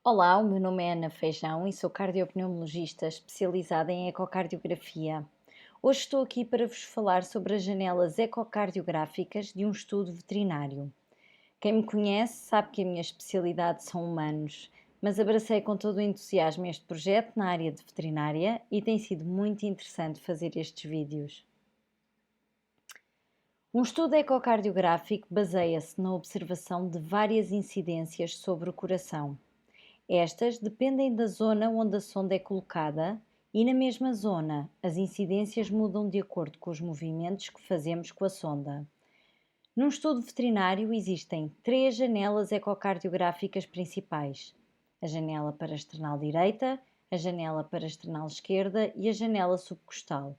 Olá, o meu nome é Ana Feijão e sou cardiopneumologista especializada em ecocardiografia. Hoje estou aqui para vos falar sobre as janelas ecocardiográficas de um estudo veterinário. Quem me conhece sabe que a minha especialidade são humanos, mas abracei com todo o entusiasmo este projeto na área de veterinária e tem sido muito interessante fazer estes vídeos. Um estudo ecocardiográfico baseia-se na observação de várias incidências sobre o coração. Estas dependem da zona onde a sonda é colocada e, na mesma zona, as incidências mudam de acordo com os movimentos que fazemos com a sonda. Num estudo veterinário existem três janelas ecocardiográficas principais: a janela parasternal direita, a janela parasternal esquerda e a janela subcostal.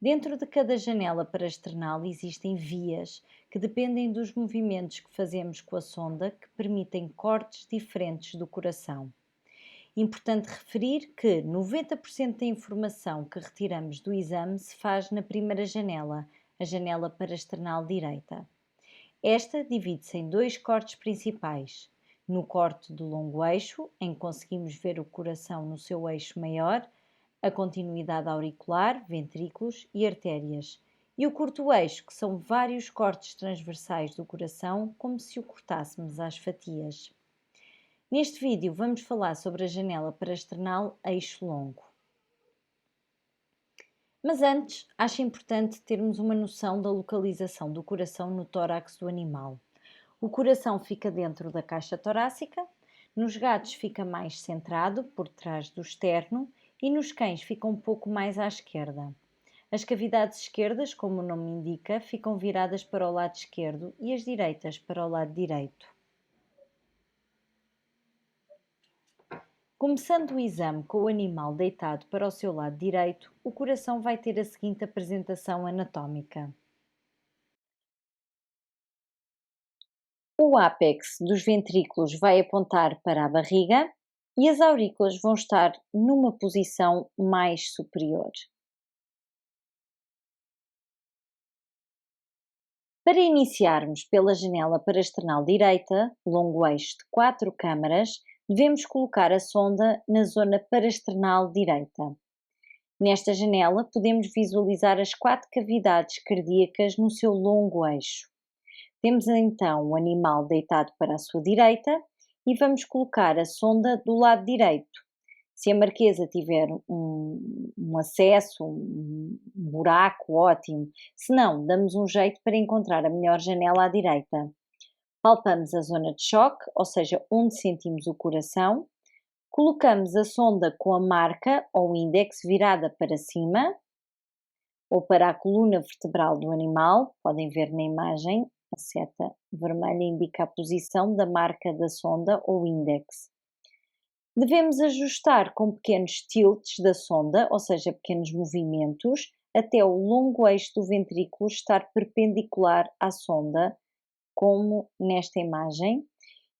Dentro de cada janela parasternal existem vias que dependem dos movimentos que fazemos com a sonda, que permitem cortes diferentes do coração. Importante referir que 90% da informação que retiramos do exame se faz na primeira janela, a janela parasternal direita. Esta divide-se em dois cortes principais: no corte do longo eixo, em que conseguimos ver o coração no seu eixo maior, a continuidade auricular, ventrículos e artérias, e o curto eixo, que são vários cortes transversais do coração, como se o cortássemos às fatias. Neste vídeo vamos falar sobre a janela parasternal eixo longo. Mas antes, acho importante termos uma noção da localização do coração no tórax do animal. O coração fica dentro da caixa torácica, nos gatos fica mais centrado, por trás do externo, e nos cães fica um pouco mais à esquerda. As cavidades esquerdas, como o nome indica, ficam viradas para o lado esquerdo e as direitas para o lado direito. Começando o exame com o animal deitado para o seu lado direito, o coração vai ter a seguinte apresentação anatómica. O ápex dos ventrículos vai apontar para a barriga e as aurículas vão estar numa posição mais superior. Para iniciarmos pela janela parasternal direita, longo eixo de 4 câmaras, devemos colocar a sonda na zona parasternal direita. Nesta janela, podemos visualizar as 4 cavidades cardíacas no seu longo eixo. Temos então o animal deitado para a sua direita e vamos colocar a sonda do lado direito. Se a marquesa tiver um acesso, um buraco, ótimo. Se não, damos um jeito para encontrar a melhor janela à direita. Palpamos a zona de choque, ou seja, onde sentimos o coração. Colocamos a sonda com a marca ou índex virada para cima ou para a coluna vertebral do animal. Podem ver na imagem, a seta vermelha indica a posição da marca da sonda ou índex. Devemos ajustar com pequenos tilts da sonda, ou seja, pequenos movimentos, até o longo eixo do ventrículo estar perpendicular à sonda, como nesta imagem,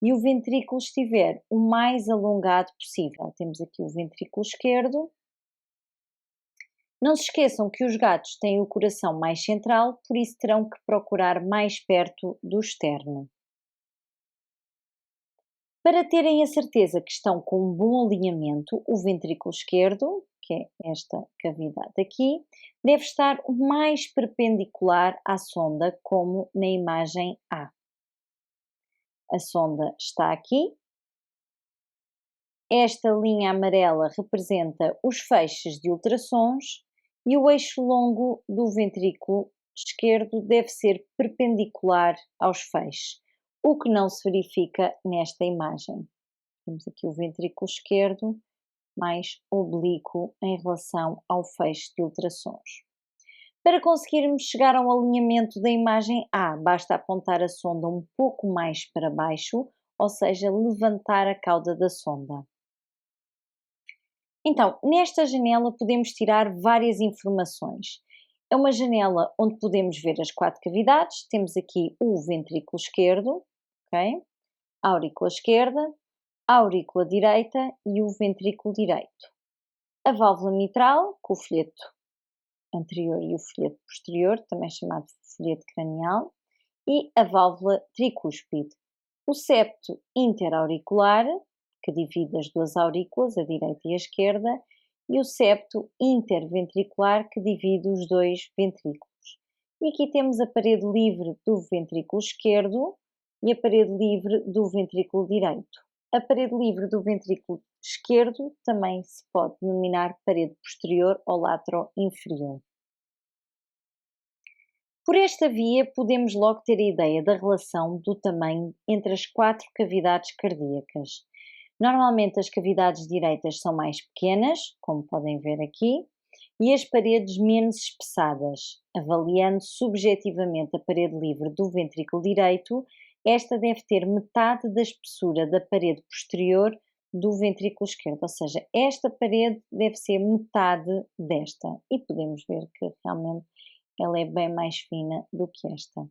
e o ventrículo estiver o mais alongado possível. Temos aqui o ventrículo esquerdo. Não se esqueçam que os gatos têm o coração mais central, por isso terão que procurar mais perto do externo. Para terem a certeza que estão com um bom alinhamento, o ventrículo esquerdo, que é esta cavidade aqui, deve estar o mais perpendicular à sonda, como na imagem A. A sonda está aqui. Esta linha amarela representa os feixes de ultrassons e o eixo longo do ventrículo esquerdo deve ser perpendicular aos feixes, o que não se verifica nesta imagem. Temos aqui o ventrículo esquerdo mais oblíquo em relação ao feixe de ultrassons. Para conseguirmos chegar ao alinhamento da imagem A, basta apontar a sonda um pouco mais para baixo, ou seja, levantar a cauda da sonda. Então, nesta janela podemos tirar várias informações. É uma janela onde podemos ver as 4 cavidades. Temos aqui o ventrículo esquerdo, ok? A aurícula esquerda, a aurícula direita e o ventrículo direito. A válvula mitral, com o folheto anterior e o folheto posterior, também chamado folheto cranial, e a válvula tricúspide. O septo interauricular, que divide as duas aurículas, a direita e a esquerda, e o septo interventricular, que divide os dois ventrículos. E aqui temos a parede livre do ventrículo esquerdo e a parede livre do ventrículo direito. A parede livre do ventrículo esquerdo também se pode denominar parede posterior ou látero inferior. Por esta via, podemos logo ter a ideia da relação do tamanho entre as 4 cavidades cardíacas. Normalmente as cavidades direitas são mais pequenas, como podem ver aqui, e as paredes menos espessadas. Avaliando subjetivamente a parede livre do ventrículo direito, esta deve ter metade da espessura da parede posterior do ventrículo esquerdo, ou seja, esta parede deve ser metade desta, e podemos ver que realmente ela é bem mais fina do que esta.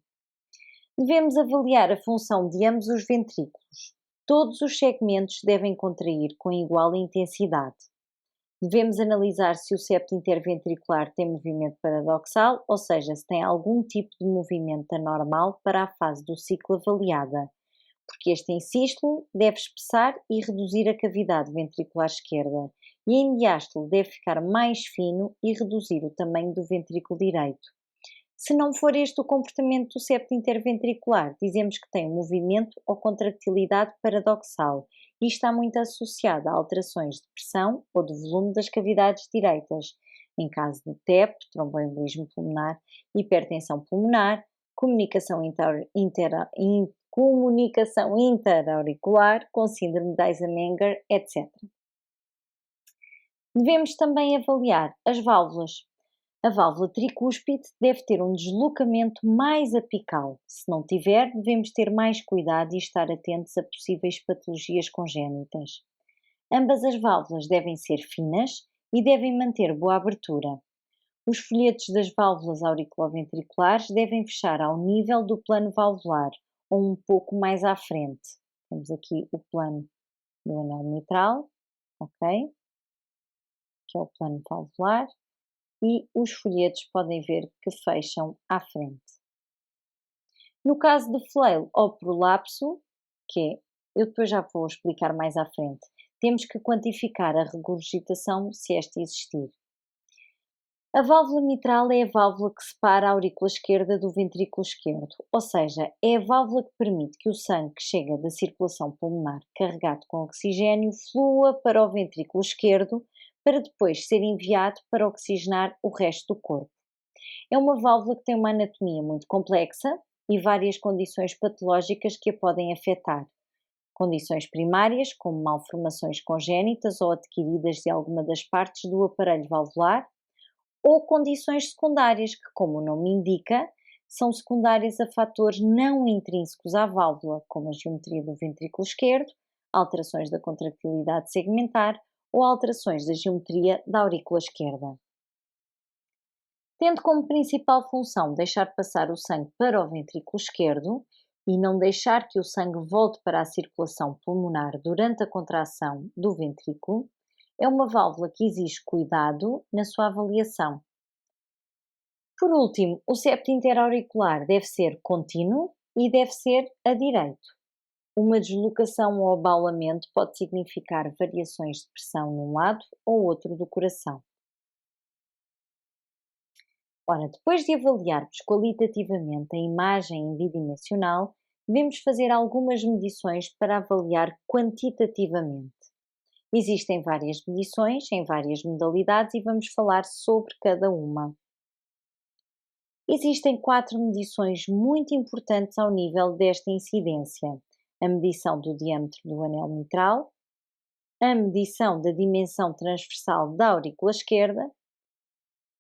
Devemos avaliar a função de ambos os ventrículos. Todos os segmentos devem contrair com igual intensidade. Devemos analisar se o septo interventricular tem movimento paradoxal, ou seja, se tem algum tipo de movimento anormal para a fase do ciclo avaliada, porque este em sístole deve espessar e reduzir a cavidade ventricular esquerda, e em diástole deve ficar mais fino e reduzir o tamanho do ventrículo direito. Se não for este o comportamento do septo interventricular, dizemos que tem um movimento ou contractilidade paradoxal e está muito associado a alterações de pressão ou de volume das cavidades direitas, em caso de TEP, tromboembolismo pulmonar, hipertensão pulmonar, comunicação interauricular com síndrome de Eisenmenger, etc. Devemos também avaliar as válvulas. A válvula tricúspide deve ter um deslocamento mais apical. Se não tiver, devemos ter mais cuidado e estar atentos a possíveis patologias congénitas. Ambas as válvulas devem ser finas e devem manter boa abertura. Os folhetos das válvulas auriculoventriculares devem fechar ao nível do plano valvular ou um pouco mais à frente. Temos aqui o plano do anel mitral, ok? Que é o plano valvular. E os folhetos podem ver que fecham à frente. No caso de flail ou prolapso, eu depois já vou explicar mais à frente, temos que quantificar a regurgitação se esta existir. A válvula mitral é a válvula que separa a aurícula esquerda do ventrículo esquerdo, ou seja, é a válvula que permite que o sangue que chega da circulação pulmonar carregado com oxigênio flua para o ventrículo esquerdo para depois ser enviado para oxigenar o resto do corpo. É uma válvula que tem uma anatomia muito complexa e várias condições patológicas que a podem afetar. Condições primárias, como malformações congénitas ou adquiridas de alguma das partes do aparelho valvular, ou condições secundárias que, como o nome indica, são secundárias a fatores não intrínsecos à válvula, como a geometria do ventrículo esquerdo, alterações da contractilidade segmentar ou alterações da geometria da aurícula esquerda. Tendo como principal função deixar passar o sangue para o ventrículo esquerdo e não deixar que o sangue volte para a circulação pulmonar durante a contração do ventrículo, é uma válvula que exige cuidado na sua avaliação. Por último, o septo interauricular deve ser contínuo e deve ser a direito. Uma deslocação ou abaulamento pode significar variações de pressão num lado ou outro do coração. Ora, depois de avaliarmos qualitativamente a imagem bidimensional, devemos fazer algumas medições para avaliar quantitativamente. Existem várias medições em várias modalidades e vamos falar sobre cada uma. Existem 4 medições muito importantes ao nível desta incidência: a medição do diâmetro do anel mitral, a medição da dimensão transversal da aurícula esquerda,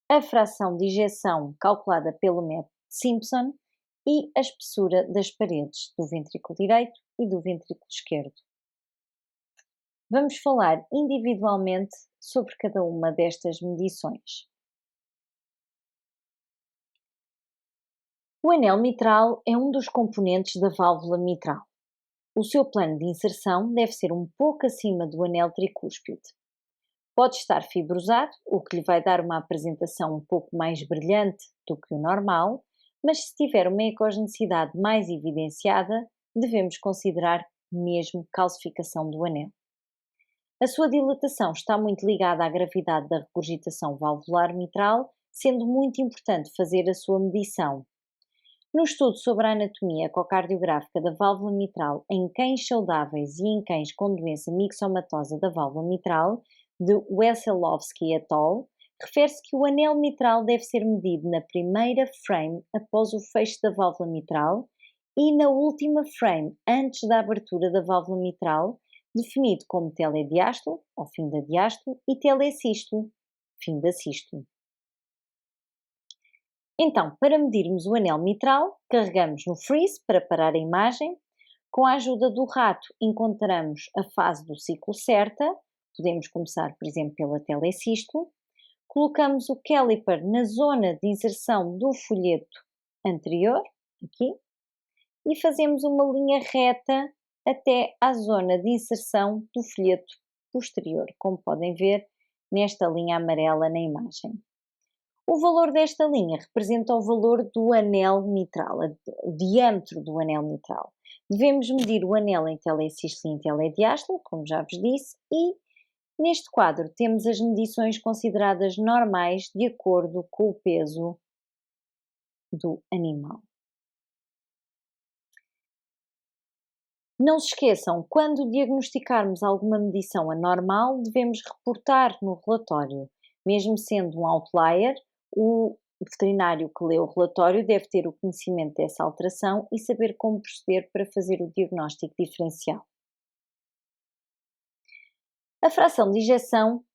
a fração de ejeção calculada pelo método Simpson e a espessura das paredes do ventrículo direito e do ventrículo esquerdo. Vamos falar individualmente sobre cada uma destas medições. O anel mitral é um dos componentes da válvula mitral. O seu plano de inserção deve ser um pouco acima do anel tricúspide. Pode estar fibrosado, o que lhe vai dar uma apresentação um pouco mais brilhante do que o normal, mas se tiver uma ecogenicidade mais evidenciada, devemos considerar mesmo calcificação do anel. A sua dilatação está muito ligada à gravidade da regurgitação valvular mitral, sendo muito importante fazer a sua medição. No estudo sobre a anatomia ecocardiográfica da válvula mitral em cães saudáveis e em cães com doença mixomatosa da válvula mitral, de Wesolowski et al., refere-se que o anel mitral deve ser medido na primeira frame após o fecho da válvula mitral e na última frame antes da abertura da válvula mitral, definido como telediástole, ao fim da diástole, e telesístole, fim da sístole. Então, para medirmos o anel mitral, carregamos no freeze para parar a imagem. Com a ajuda do rato, encontramos a fase do ciclo certa. Podemos começar, por exemplo, pela telesístole. Colocamos o caliper na zona de inserção do folheto anterior, aqui, e fazemos uma linha reta até à zona de inserção do folheto posterior, como podem ver nesta linha amarela na imagem. O valor desta linha representa o valor do anel mitral, o diâmetro do anel mitral. Devemos medir o anel em telesístole e em telediástole, como já vos disse, e neste quadro temos as medições consideradas normais de acordo com o peso do animal. Não se esqueçam, quando diagnosticarmos alguma medição anormal, devemos reportar no relatório. Mesmo sendo um outlier, o veterinário que lê o relatório deve ter o conhecimento dessa alteração e saber como proceder para fazer o diagnóstico diferencial. A fração de ejeção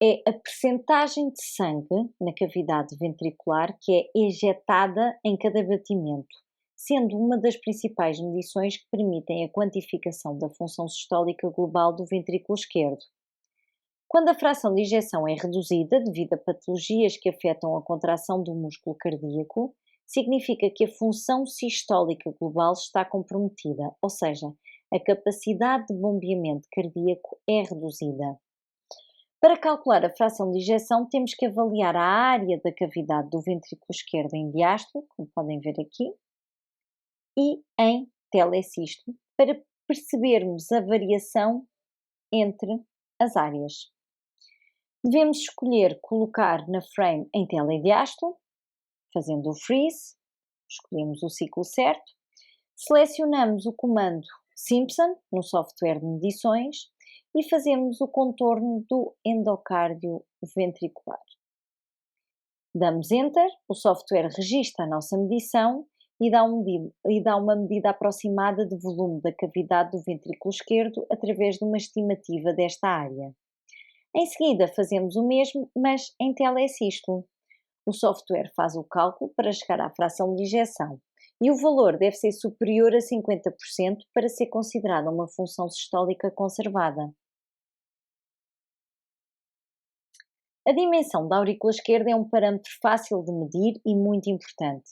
é a percentagem de sangue na cavidade ventricular que é ejetada em cada batimento, sendo uma das principais medições que permitem a quantificação da função sistólica global do ventrículo esquerdo. Quando a fração de ejeção é reduzida devido a patologias que afetam a contração do músculo cardíaco, significa que a função sistólica global está comprometida, ou seja, a capacidade de bombeamento cardíaco é reduzida. Para calcular a fração de ejeção, temos que avaliar a área da cavidade do ventrículo esquerdo em diástole, como podem ver aqui, e em telesístole, para percebermos a variação entre as áreas. Devemos escolher colocar na frame em telediástole, fazendo o freeze, escolhemos o ciclo certo, selecionamos o comando Simpson no software de medições e fazemos o contorno do endocárdio ventricular. Damos Enter, o software registra a nossa medição e dá uma medida aproximada de volume da cavidade do ventrículo esquerdo através de uma estimativa desta área. Em seguida, fazemos o mesmo, mas em telesístole. O software faz o cálculo para chegar à fração de ejeção e o valor deve ser superior a 50% para ser considerada uma função sistólica conservada. A dimensão da aurícula esquerda é um parâmetro fácil de medir e muito importante.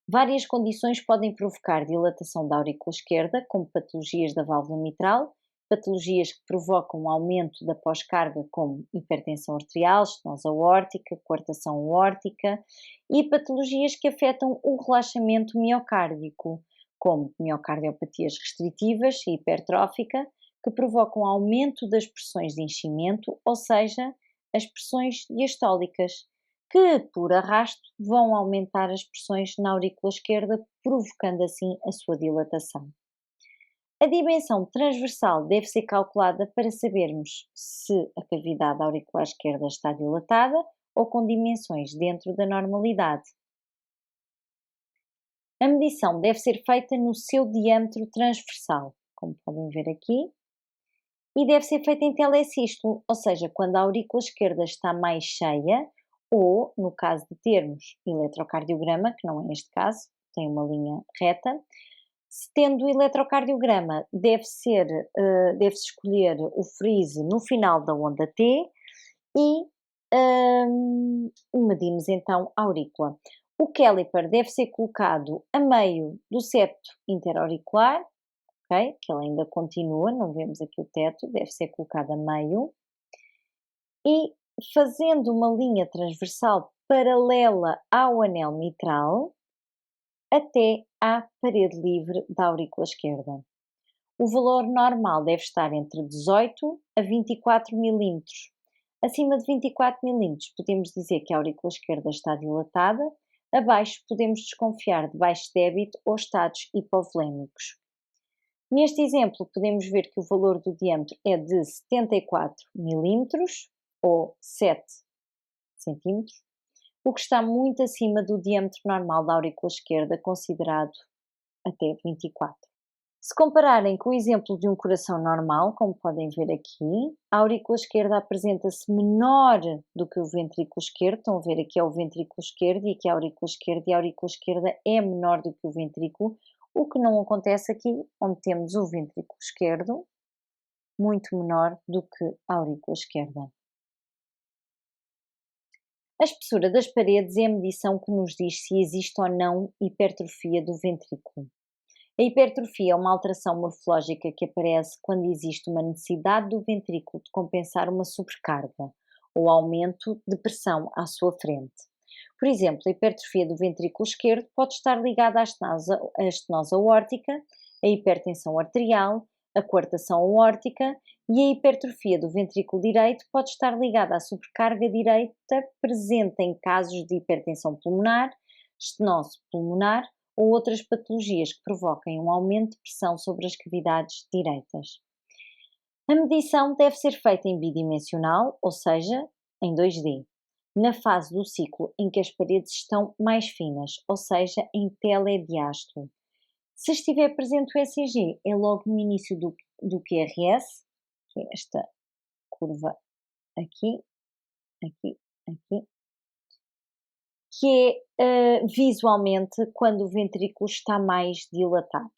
Várias condições podem provocar dilatação da aurícula esquerda, como patologias da válvula mitral, patologias que provocam um aumento da pós-carga, como hipertensão arterial, estenose aórtica, coartação aórtica, e patologias que afetam o relaxamento miocárdico, como miocardiopatias restritivas e hipertrófica, que provocam aumento das pressões de enchimento, ou seja, as pressões diastólicas, que, por arrasto, vão aumentar as pressões na aurícula esquerda, provocando assim a sua dilatação. A dimensão transversal deve ser calculada para sabermos se a cavidade auricular esquerda está dilatada ou com dimensões dentro da normalidade. A medição deve ser feita no seu diâmetro transversal, como podem ver aqui, e deve ser feita em telesístole, ou seja, quando a aurícula esquerda está mais cheia ou, no caso de termos eletrocardiograma, que não é este caso, tem uma linha reta. Se tendo o eletrocardiograma, deve-se escolher o freeze no final da onda T e medimos então a aurícula. O caliper deve ser colocado a meio do septo interauricular, okay? Que ele ainda continua, não vemos aqui o teto, deve ser colocado a meio. E fazendo uma linha transversal paralela ao anel mitral, até à parede livre da aurícula esquerda. O valor normal deve estar entre 18 a 24 milímetros. Acima de 24 milímetros, podemos dizer que a aurícula esquerda está dilatada. Abaixo, podemos desconfiar de baixo débito ou estados hipovolémicos. Neste exemplo, podemos ver que o valor do diâmetro é de 74 milímetros ou 7 centímetros, o que está muito acima do diâmetro normal da aurícula esquerda, considerado até 24. Se compararem com o exemplo de um coração normal, como podem ver aqui, a aurícula esquerda apresenta-se menor do que o ventrículo esquerdo. Estão a ver, aqui é o ventrículo esquerdo e aqui é a aurícula esquerda, e a aurícula esquerda é menor do que o ventrículo, o que não acontece aqui, onde temos o ventrículo esquerdo muito menor do que a aurícula esquerda. A espessura das paredes é a medição que nos diz se existe ou não hipertrofia do ventrículo. A hipertrofia é uma alteração morfológica que aparece quando existe uma necessidade do ventrículo de compensar uma sobrecarga ou aumento de pressão à sua frente. Por exemplo, a hipertrofia do ventrículo esquerdo pode estar ligada à estenose aórtica, à hipertensão arterial, à coartação aórtica, e a hipertrofia do ventrículo direito pode estar ligada à sobrecarga direita presente em casos de hipertensão pulmonar, estenose pulmonar ou outras patologias que provoquem um aumento de pressão sobre as cavidades direitas. A medição deve ser feita em bidimensional, ou seja, em 2D, na fase do ciclo em que as paredes estão mais finas, ou seja, em telediástole. Se estiver presente o ECG, é logo no início do QRS, que é esta curva aqui, aqui, aqui, que é visualmente quando o ventrículo está mais dilatado.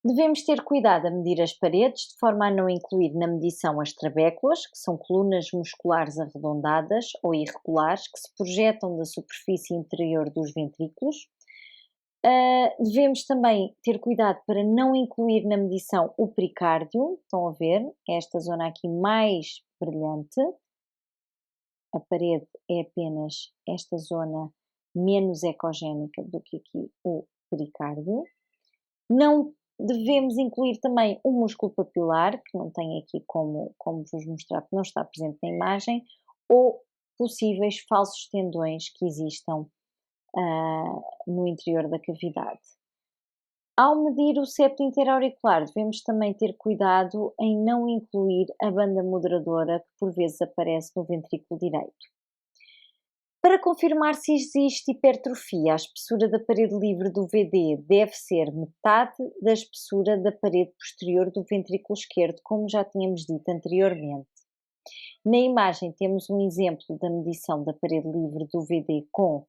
Devemos ter cuidado a medir as paredes, de forma a não incluir na medição as trabéculas, que são colunas musculares arredondadas ou irregulares que se projetam da superfície interior dos ventrículos. Devemos também ter cuidado para não incluir na medição o pericárdio. Estão a ver? É esta zona aqui mais brilhante. A parede é apenas esta zona menos ecogénica do que aqui o pericárdio. Não devemos incluir também o músculo papilar, que não tem aqui como vos mostrar, porque não está presente na imagem, ou possíveis falsos tendões que existam no interior da cavidade. Ao medir o septo interauricular, devemos também ter cuidado em não incluir a banda moderadora que por vezes aparece no ventrículo direito. Para confirmar se existe hipertrofia, a espessura da parede livre do VD deve ser metade da espessura da parede posterior do ventrículo esquerdo, como já tínhamos dito anteriormente. Na imagem temos um exemplo da medição da parede livre do VD com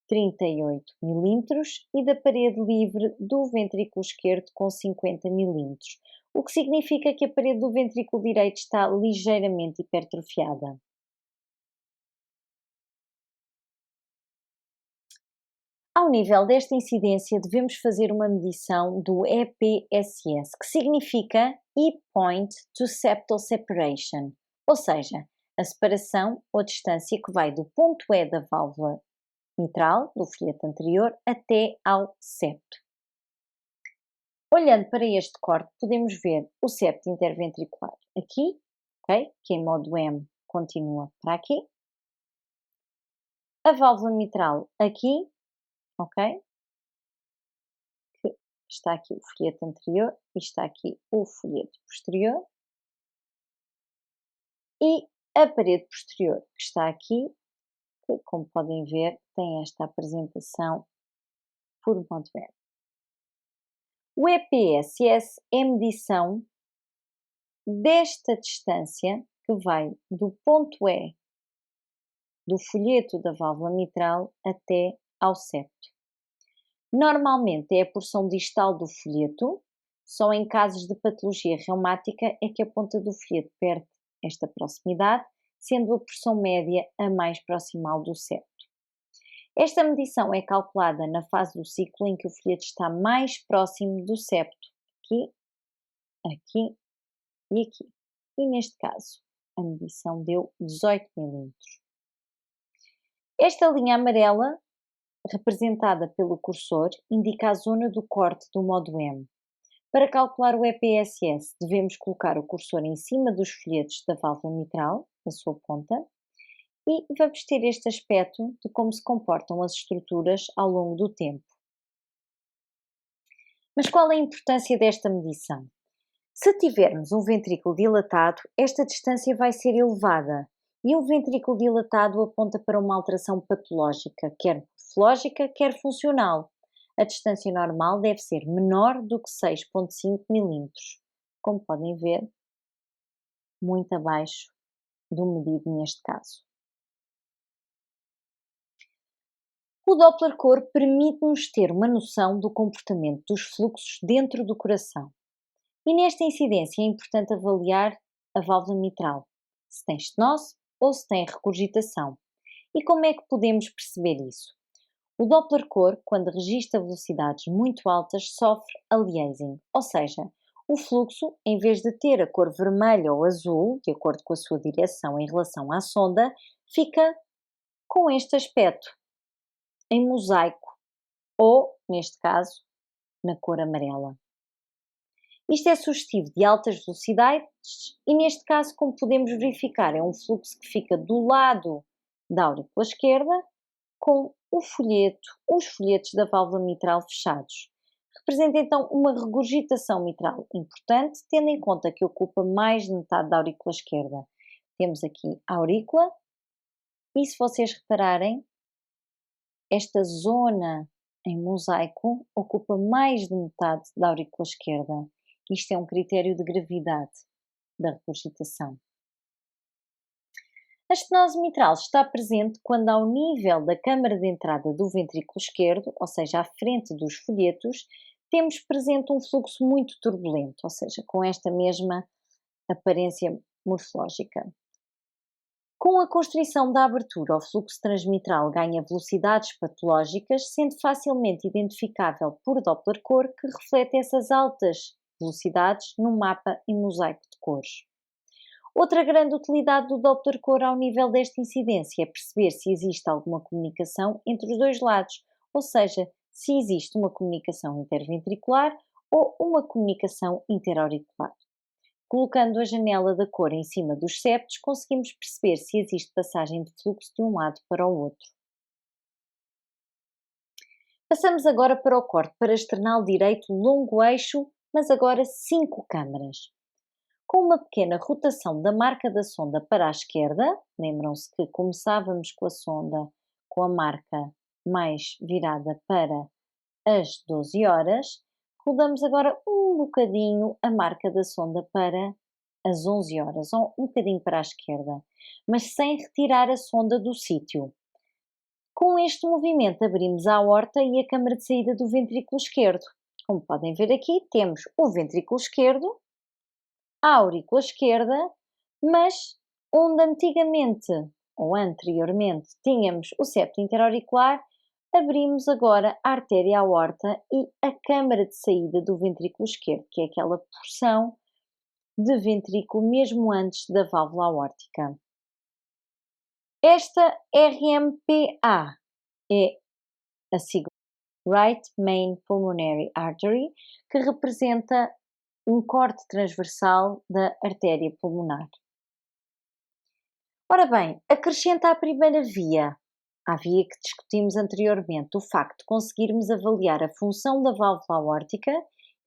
38 milímetros e da parede livre do ventrículo esquerdo com 50 milímetros, o que significa que a parede do ventrículo direito está ligeiramente hipertrofiada. Ao nível desta incidência, devemos fazer uma medição do EPSS, que significa E-Point to Septal Separation, ou seja, a separação ou distância que vai do ponto E da válvula mitral, do folheto anterior, até ao septo. Olhando para este corte, podemos ver o septo interventricular aqui, okay, que em modo M continua para aqui, a válvula mitral aqui, ok? Que está aqui o folheto anterior e está aqui o folheto posterior. E a parede posterior, que está aqui, que, como podem ver, tem esta apresentação por modo M. O EPSS é a medição desta distância que vai do ponto E do folheto da válvula mitral até ao septo. Normalmente é a porção distal do folheto, só em casos de patologia reumática é que a ponta do folheto perde esta proximidade, sendo a porção média a mais proximal do septo. Esta medição é calculada na fase do ciclo em que o folheto está mais próximo do septo, aqui, aqui e aqui. E neste caso, a medição deu 18 milímetros. Esta linha amarela, representada pelo cursor, indica a zona do corte do modo M. Para calcular o EPSS, devemos colocar o cursor em cima dos folhetos da válvula mitral, da sua ponta, e vamos ter este aspecto de como se comportam as estruturas ao longo do tempo. Mas qual é a importância desta medição? Se tivermos um ventrículo dilatado, esta distância vai ser elevada e um ventrículo dilatado aponta para uma alteração patológica, quer morfológica, quer funcional. A distância normal deve ser menor do que 6,5 mm. Como podem ver, muito abaixo do medido neste caso. O Doppler-Core permite-nos ter uma noção do comportamento dos fluxos dentro do coração. E nesta incidência é importante avaliar a válvula mitral, se tem estenose ou se tem regurgitação. E como é que podemos perceber isso? O Doppler-Core, quando registra velocidades muito altas, sofre aliasing, ou seja, o fluxo, em vez de ter a cor vermelha ou azul, de acordo com a sua direção em relação à sonda, fica com este aspecto, em mosaico, ou, neste caso, na cor amarela. Isto é sugestivo de altas velocidades e, neste caso, como podemos verificar, é um fluxo que fica do lado da aurícula esquerda com os folhetos da válvula mitral fechados. Representa então uma regurgitação mitral importante, tendo em conta que ocupa mais de metade da aurícula esquerda. Temos aqui a aurícula e, se vocês repararem, esta zona em mosaico ocupa mais de metade da aurícula esquerda. Isto é um critério de gravidade da regurgitação. A estenose mitral está presente quando ao nível da câmara de entrada do ventrículo esquerdo, ou seja, à frente dos folhetos, temos presente um fluxo muito turbulento, ou seja, com esta mesma aparência morfológica. Com a constrição da abertura, o fluxo transmitral ganha velocidades patológicas, sendo facilmente identificável por Doppler-Core, que reflete essas altas velocidades no mapa em mosaico de cores. Outra grande utilidade do Doppler-Core ao nível desta incidência é perceber se existe alguma comunicação entre os dois lados, ou seja, se existe uma comunicação interventricular ou uma comunicação interauricular. Colocando a janela da cor em cima dos septos, conseguimos perceber se existe passagem de fluxo de um lado para o outro. Passamos agora para o corte parasternal direito longo eixo, mas agora 5 câmaras. Com uma pequena rotação da marca da sonda para a esquerda, lembram-se que começávamos com a sonda com a marca mais virada para as 12 horas, rodamos agora um bocadinho a marca da sonda para as 11 horas, ou um bocadinho para a esquerda, mas sem retirar a sonda do sítio. Com este movimento abrimos a aorta e a câmara de saída do ventrículo esquerdo. Como podem ver aqui, temos o ventrículo esquerdo, a aurícula esquerda, mas onde antigamente ou anteriormente tínhamos o septo interauricular, abrimos agora a artéria aorta e a câmara de saída do ventrículo esquerdo, que é aquela porção de ventrículo mesmo antes da válvula aórtica. Esta RMPA é a sigla Right Main Pulmonary Artery, que representa um corte transversal da artéria pulmonar. Ora bem, acrescenta à primeira via, à via que discutimos anteriormente, o facto de conseguirmos avaliar a função da válvula aórtica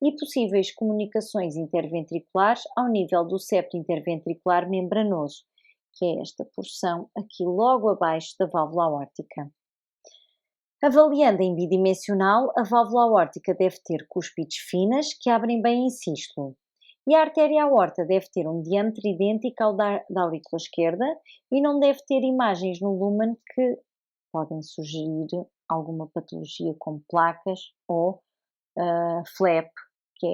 e possíveis comunicações interventriculares ao nível do septo interventricular membranoso, que é esta porção aqui logo abaixo da válvula aórtica. Avaliando em bidimensional, a válvula aórtica deve ter cúspides finas que abrem bem em sístolo. E a artéria aorta deve ter um diâmetro idêntico ao da aurícula esquerda e não deve ter imagens no lúmen que podem sugerir alguma patologia como placas ou flap, que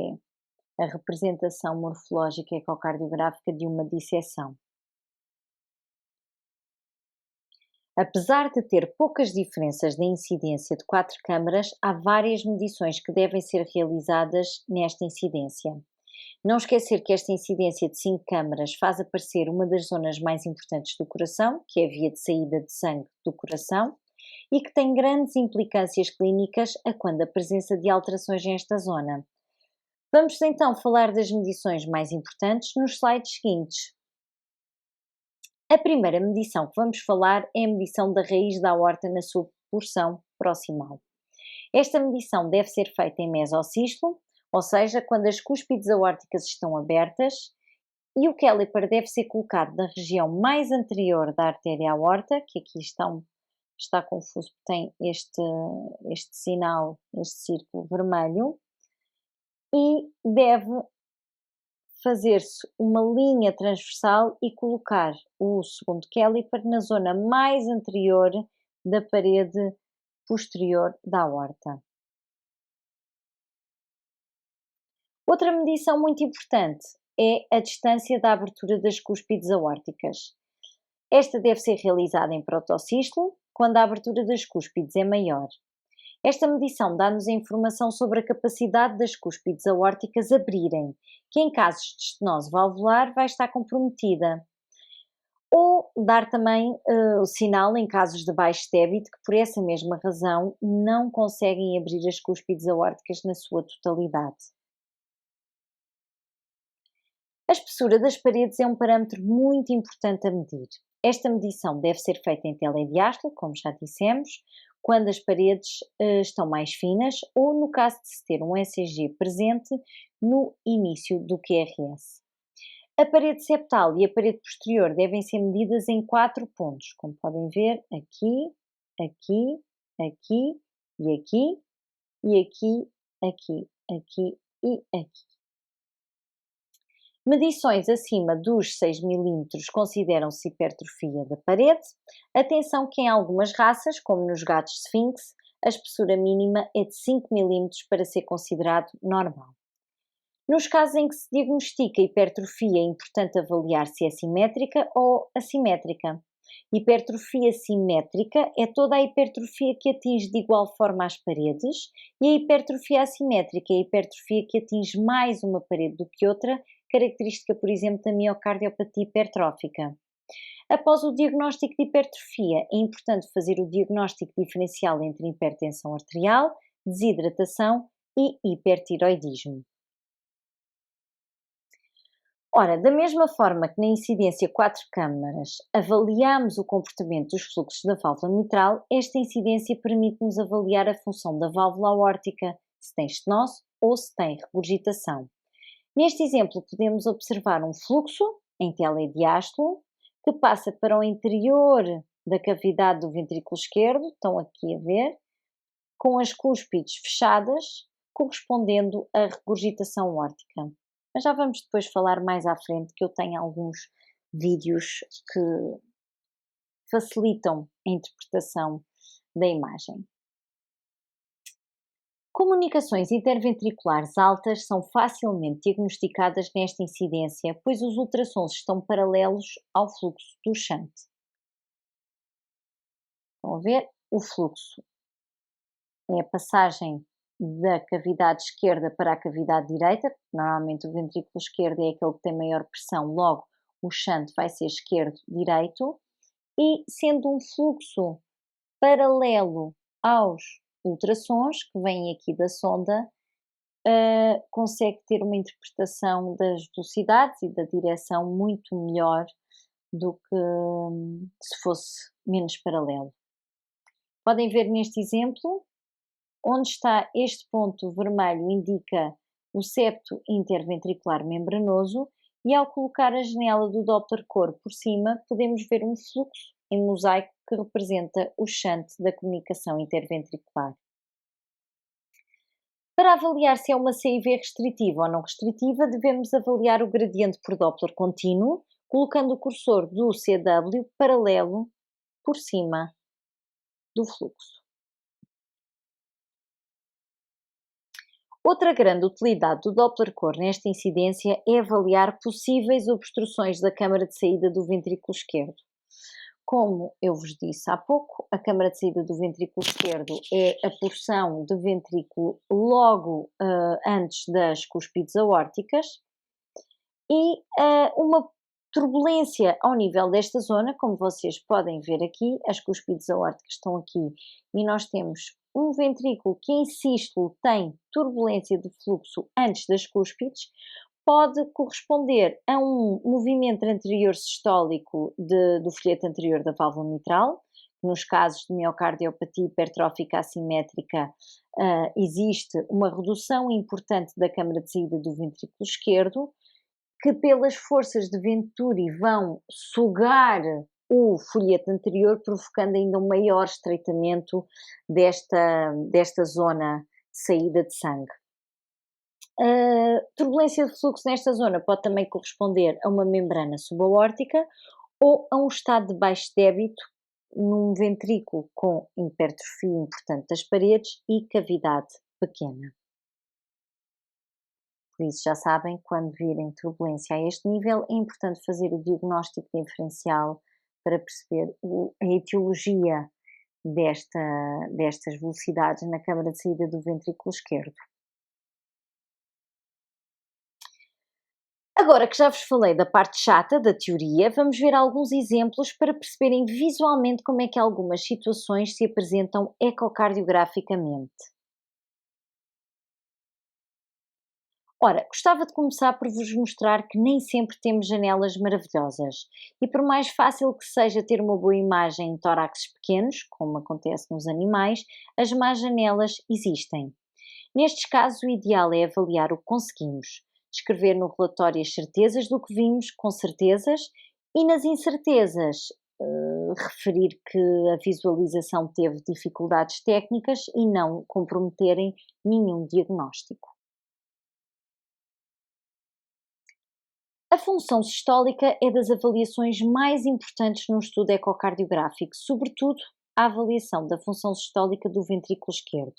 é a representação morfológica ecocardiográfica de uma disseção. Apesar de ter poucas diferenças na incidência de 4 câmaras, há várias medições que devem ser realizadas nesta incidência. Não esquecer que esta incidência de 5 câmaras faz aparecer uma das zonas mais importantes do coração, que é a via de saída de sangue do coração, e que tem grandes implicâncias clínicas a quando a presença de alterações nesta zona. Vamos então falar das medições mais importantes nos slides seguintes. A primeira medição que vamos falar é a medição da raiz da aorta na sua porção proximal. Esta medição deve ser feita em mesociclo, ou seja, quando as cúspides aórticas estão abertas, e o caliper deve ser colocado na região mais anterior da artéria aorta, que aqui está confuso, tem este sinal, este círculo vermelho, e deve fazer-se uma linha transversal e colocar o segundo caliper na zona mais anterior da parede posterior da aorta. Outra medição muito importante é a distância da abertura das cúspides aórticas. Esta deve ser realizada em protociclo, quando a abertura das cúspides é maior. Esta medição dá-nos a informação sobre a capacidade das cúspides aórticas abrirem, que em casos de estenose valvular vai estar comprometida. Ou dar também o sinal em casos de baixo débito, que por essa mesma razão não conseguem abrir as cúspides aórticas na sua totalidade. A espessura das paredes é um parâmetro muito importante a medir. Esta medição deve ser feita em telediástolo, como já dissemos, quando as paredes estão mais finas ou no caso de se ter um ECG presente no início do QRS. A parede septal e a parede posterior devem ser medidas em 4 pontos, como podem ver aqui, aqui, aqui e aqui, e aqui, aqui, aqui e aqui. Medições acima dos 6 mm consideram-se hipertrofia da parede. Atenção que em algumas raças, como nos gatos Sphynx, a espessura mínima é de 5 mm para ser considerado normal. Nos casos em que se diagnostica hipertrofia, é importante avaliar se é simétrica ou assimétrica. Hipertrofia simétrica é toda a hipertrofia que atinge de igual forma as paredes, e a hipertrofia assimétrica é a hipertrofia que atinge mais uma parede do que outra, característica, por exemplo, da miocardiopatia hipertrófica. Após o diagnóstico de hipertrofia, é importante fazer o diagnóstico diferencial entre hipertensão arterial, desidratação e hipertiroidismo. Ora, da mesma forma que na incidência 4 câmaras avaliamos o comportamento dos fluxos da válvula mitral, esta incidência permite-nos avaliar a função da válvula aórtica, se tem estenose ou se tem regurgitação. Neste exemplo, podemos observar um fluxo em telediástolo que passa para o interior da cavidade do ventrículo esquerdo, estão aqui a ver, com as cúspides fechadas, correspondendo à regurgitação aórtica. Mas já vamos depois falar mais à frente, que eu tenho alguns vídeos que facilitam a interpretação da imagem. Comunicações interventriculares altas são facilmente diagnosticadas nesta incidência, pois os ultrassons estão paralelos ao fluxo do shunt. Estão a ver? O fluxo é a passagem da cavidade esquerda para a cavidade direita. Normalmente o ventrículo esquerdo é aquele que tem maior pressão, logo o shunt vai ser esquerdo-direito, e sendo um fluxo paralelo aos ultrassons que vêm aqui da sonda, consegue ter uma interpretação das velocidades e da direção muito melhor do que se fosse menos paralelo. Podem ver neste exemplo, onde está este ponto vermelho indica o septo interventricular membranoso, e ao colocar a janela do Doppler Core por cima, podemos ver um fluxo em mosaico que representa o shunt da comunicação interventricular. Para avaliar se é uma CIV restritiva ou não restritiva, devemos avaliar o gradiente por Doppler contínuo, colocando o cursor do CW paralelo por cima do fluxo. Outra grande utilidade do Doppler Core nesta incidência é avaliar possíveis obstruções da câmara de saída do ventrículo esquerdo. Como eu vos disse há pouco, a câmara de saída do ventrículo esquerdo é a porção de ventrículo logo antes das cúspides aórticas, e uma turbulência ao nível desta zona, como vocês podem ver aqui, as cúspides aórticas estão aqui e nós temos um ventrículo que em sístole tem turbulência de fluxo antes das cúspides, pode corresponder a um movimento anterior sistólico do folheto anterior da válvula mitral. Nos casos de miocardiopatia hipertrófica assimétrica, existe uma redução importante da câmara de saída do ventrículo esquerdo, que pelas forças de Venturi vão sugar o folheto anterior, provocando ainda um maior estreitamento desta zona de saída de sangue. A turbulência de fluxo nesta zona pode também corresponder a uma membrana subaórtica ou a um estado de baixo débito num ventrículo com hipertrofia importante das paredes e cavidade pequena. Por isso, já sabem, quando virem turbulência a este nível, é importante fazer o diagnóstico diferencial para perceber a etiologia destas velocidades na câmara de saída do ventrículo esquerdo. Agora que já vos falei da parte chata da teoria, vamos ver alguns exemplos para perceberem visualmente como é que algumas situações se apresentam ecocardiograficamente. Ora, gostava de começar por vos mostrar que nem sempre temos janelas maravilhosas e por mais fácil que seja ter uma boa imagem em tóraxes pequenos, como acontece nos animais, as más janelas existem. Nestes casos, o ideal é avaliar o que conseguimos, descrever no relatório as certezas do que vimos com certezas e nas incertezas referir que a visualização teve dificuldades técnicas e não comprometerem nenhum diagnóstico. A função sistólica é das avaliações mais importantes num estudo ecocardiográfico, sobretudo a avaliação da função sistólica do ventrículo esquerdo.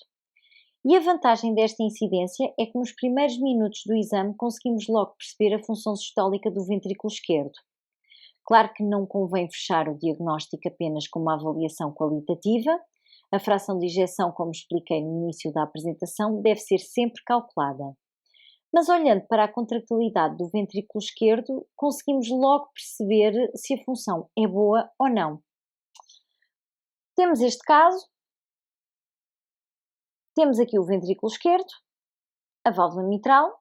E a vantagem desta incidência é que nos primeiros minutos do exame conseguimos logo perceber a função sistólica do ventrículo esquerdo. Claro que não convém fechar o diagnóstico apenas com uma avaliação qualitativa. A fração de ejeção, como expliquei no início da apresentação, deve ser sempre calculada. Mas olhando para a contractilidade do ventrículo esquerdo, conseguimos logo perceber se a função é boa ou não. Temos este caso, temos aqui o ventrículo esquerdo, a válvula mitral,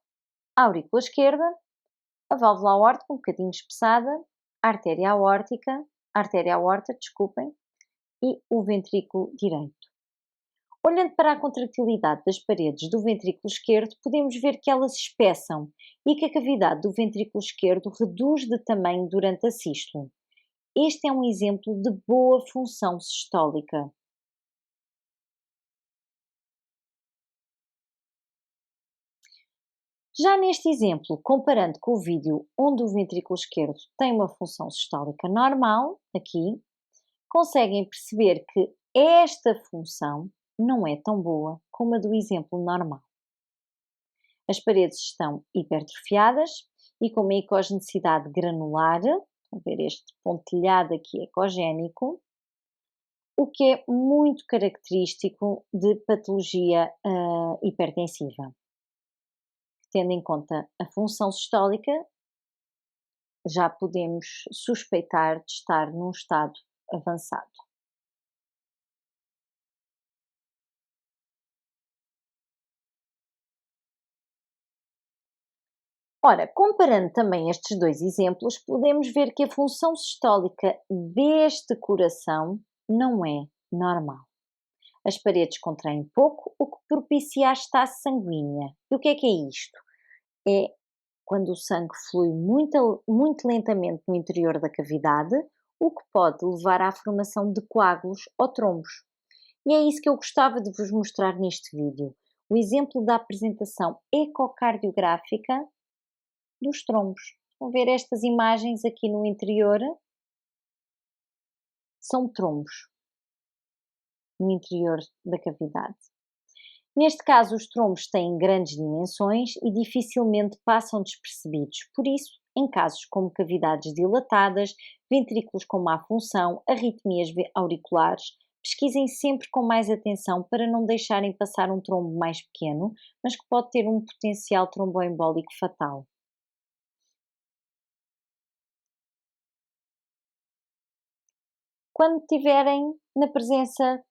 a aurícula esquerda, a válvula aórtica um bocadinho espessada, a artéria aórta, desculpem, e o ventrículo direito. Olhando para a contractilidade das paredes do ventrículo esquerdo, podemos ver que elas espessam e que a cavidade do ventrículo esquerdo reduz de tamanho durante a sístole. Este é um exemplo de boa função sistólica. Já neste exemplo, comparando com o vídeo onde o ventrículo esquerdo tem uma função sistólica normal, aqui, conseguem perceber que esta função não é tão boa como a do exemplo normal. As paredes estão hipertrofiadas e com uma ecogenicidade granular, vão ver este pontilhado aqui ecogénico, o que é muito característico de patologia hipertensiva. Tendo em conta a função sistólica, já podemos suspeitar de estar num estado avançado. Ora, comparando também estes dois exemplos, podemos ver que a função sistólica deste coração não é normal. As paredes contraem pouco, o que propicia a estase sanguínea. E o que é isto? É quando o sangue flui muito lentamente no interior da cavidade, o que pode levar à formação de coágulos ou trombos. E é isso que eu gostava de vos mostrar neste vídeo. O exemplo da apresentação ecocardiográfica dos trombos. Vão ver estas imagens aqui no interior, são trombos no interior da cavidade. Neste caso, os trombos têm grandes dimensões e dificilmente passam despercebidos. Por isso, em casos como cavidades dilatadas, ventrículos com má função, arritmias auriculares, pesquisem sempre com mais atenção para não deixarem passar um trombo mais pequeno, mas que pode ter um potencial tromboembólico fatal. Quando estiverem na presença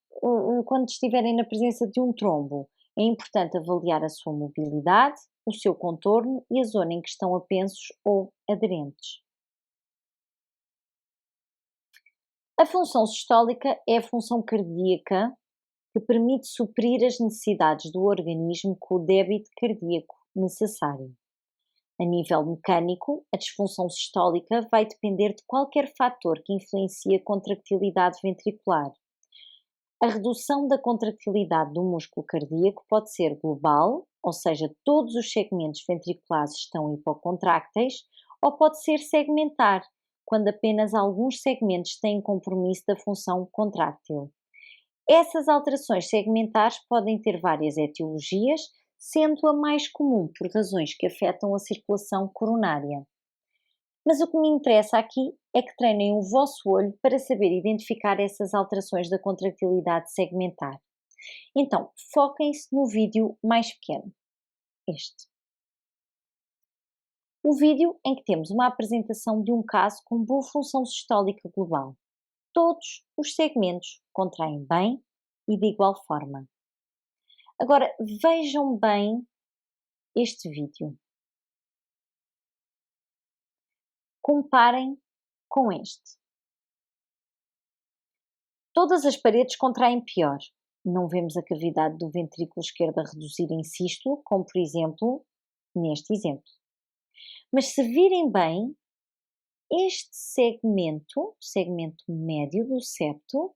quando estiverem na presença de um trombo, é importante avaliar a sua mobilidade, o seu contorno e a zona em que estão apensos ou aderentes. A função sistólica é a função cardíaca que permite suprir as necessidades do organismo com o débito cardíaco necessário. A nível mecânico, a disfunção sistólica vai depender de qualquer fator que influencie a contractilidade ventricular. A redução da contractilidade do músculo cardíaco pode ser global, ou seja, todos os segmentos ventriculares estão hipocontrácteis, ou pode ser segmentar, quando apenas alguns segmentos têm compromisso da função contráctil. Essas alterações segmentares podem ter várias etiologias, sendo a mais comum por razões que afetam a circulação coronária. Mas o que me interessa aqui é que treinem o vosso olho para saber identificar essas alterações da contractilidade segmentar. Então, foquem-se no vídeo mais pequeno, este. O vídeo em que temos uma apresentação de um caso com boa função sistólica global. Todos os segmentos contraem bem e de igual forma. Agora, vejam bem este vídeo. Comparem com este. Todas as paredes contraem pior. Não vemos a cavidade do ventrículo esquerdo a reduzir em sístole, como por exemplo, neste exemplo. Mas se virem bem, este segmento médio do septo,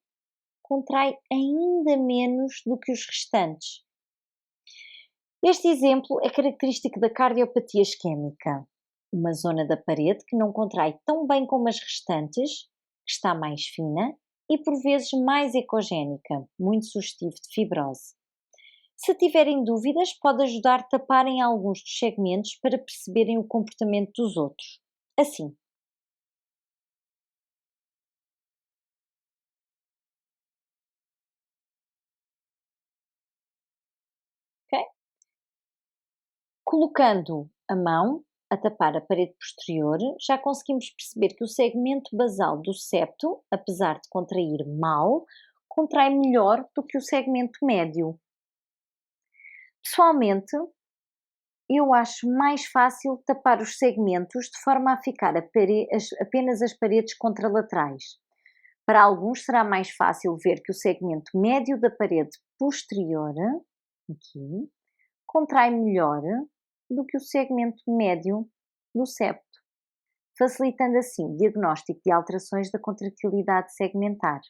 contrai ainda menos do que os restantes. Este exemplo é característico da cardiopatia isquémica, uma zona da parede que não contrai tão bem como as restantes, que está mais fina e por vezes mais ecogénica, muito sugestivo de fibrose. Se tiverem dúvidas, pode ajudar a taparem alguns dos segmentos para perceberem o comportamento dos outros. Assim. Ok? Colocando a mão a tapar a parede posterior, já conseguimos perceber que o segmento basal do septo, apesar de contrair mal, contrai melhor do que o segmento médio. Pessoalmente, eu acho mais fácil tapar os segmentos de forma a ficar apenas as paredes contralaterais. Para alguns será mais fácil ver que o segmento médio da parede posterior, aqui, contrai melhor do que o segmento médio do septo, facilitando assim o diagnóstico de alterações da contractilidade segmentar.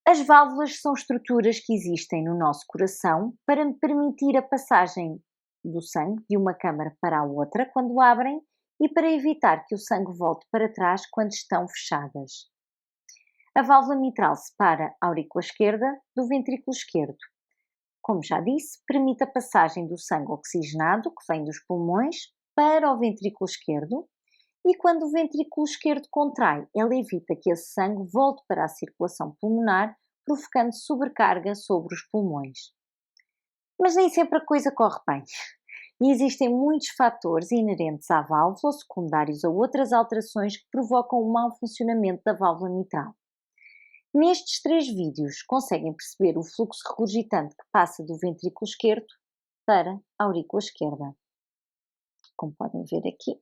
As válvulas são estruturas que existem no nosso coração para permitir a passagem do sangue de uma câmara para a outra quando abrem e para evitar que o sangue volte para trás quando estão fechadas. A válvula mitral separa a aurícula esquerda do ventrículo esquerdo. Como já disse, permite a passagem do sangue oxigenado, que vem dos pulmões, para o ventrículo esquerdo, e quando o ventrículo esquerdo contrai, ela evita que esse sangue volte para a circulação pulmonar, provocando sobrecarga sobre os pulmões. Mas nem sempre a coisa corre bem. E existem muitos fatores inerentes à válvula, secundários a outras alterações que provocam o mau funcionamento da válvula mitral. Nestes 3 vídeos conseguem perceber o fluxo regurgitante que passa do ventrículo esquerdo para a aurícula esquerda. Como podem ver aqui.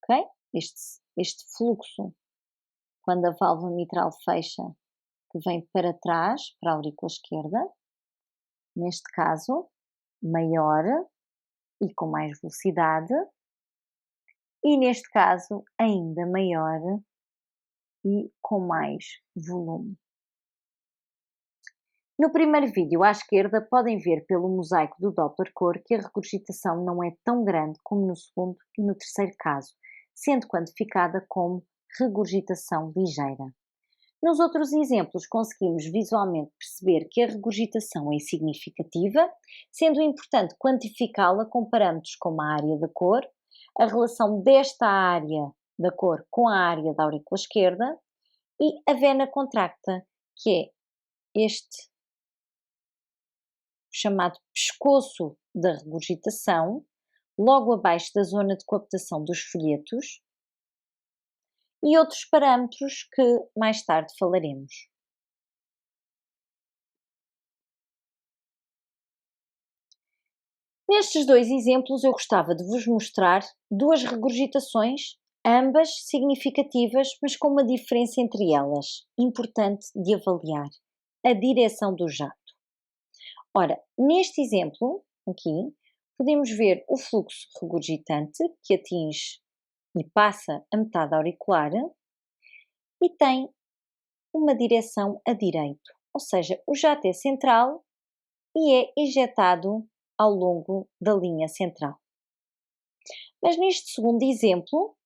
Ok? Este fluxo, quando a válvula mitral fecha, que vem para trás, para a aurícula esquerda, neste caso, maior e com mais velocidade, e neste caso, ainda maior e com mais volume. No primeiro vídeo à esquerda podem ver pelo mosaico do Doppler cor que a regurgitação não é tão grande como no segundo e no terceiro caso, sendo quantificada como regurgitação ligeira. Nos outros exemplos conseguimos visualmente perceber que a regurgitação é significativa, sendo importante quantificá-la com parâmetros como a área da cor, a relação desta área da cor com a área da aurícula esquerda e a vena contracta, que é este chamado pescoço da regurgitação, logo abaixo da zona de coaptação dos folhetos, e outros parâmetros que mais tarde falaremos. Nestes dois exemplos, eu gostava de vos mostrar duas regurgitações, ambas significativas, mas com uma diferença entre elas, importante de avaliar: a direção do jato. Ora, neste exemplo, aqui, podemos ver o fluxo regurgitante que atinge e passa a metade auricular e tem uma direção a direito, ou seja, o jato é central e é ejetado ao longo da linha central. Mas neste segundo exemplo,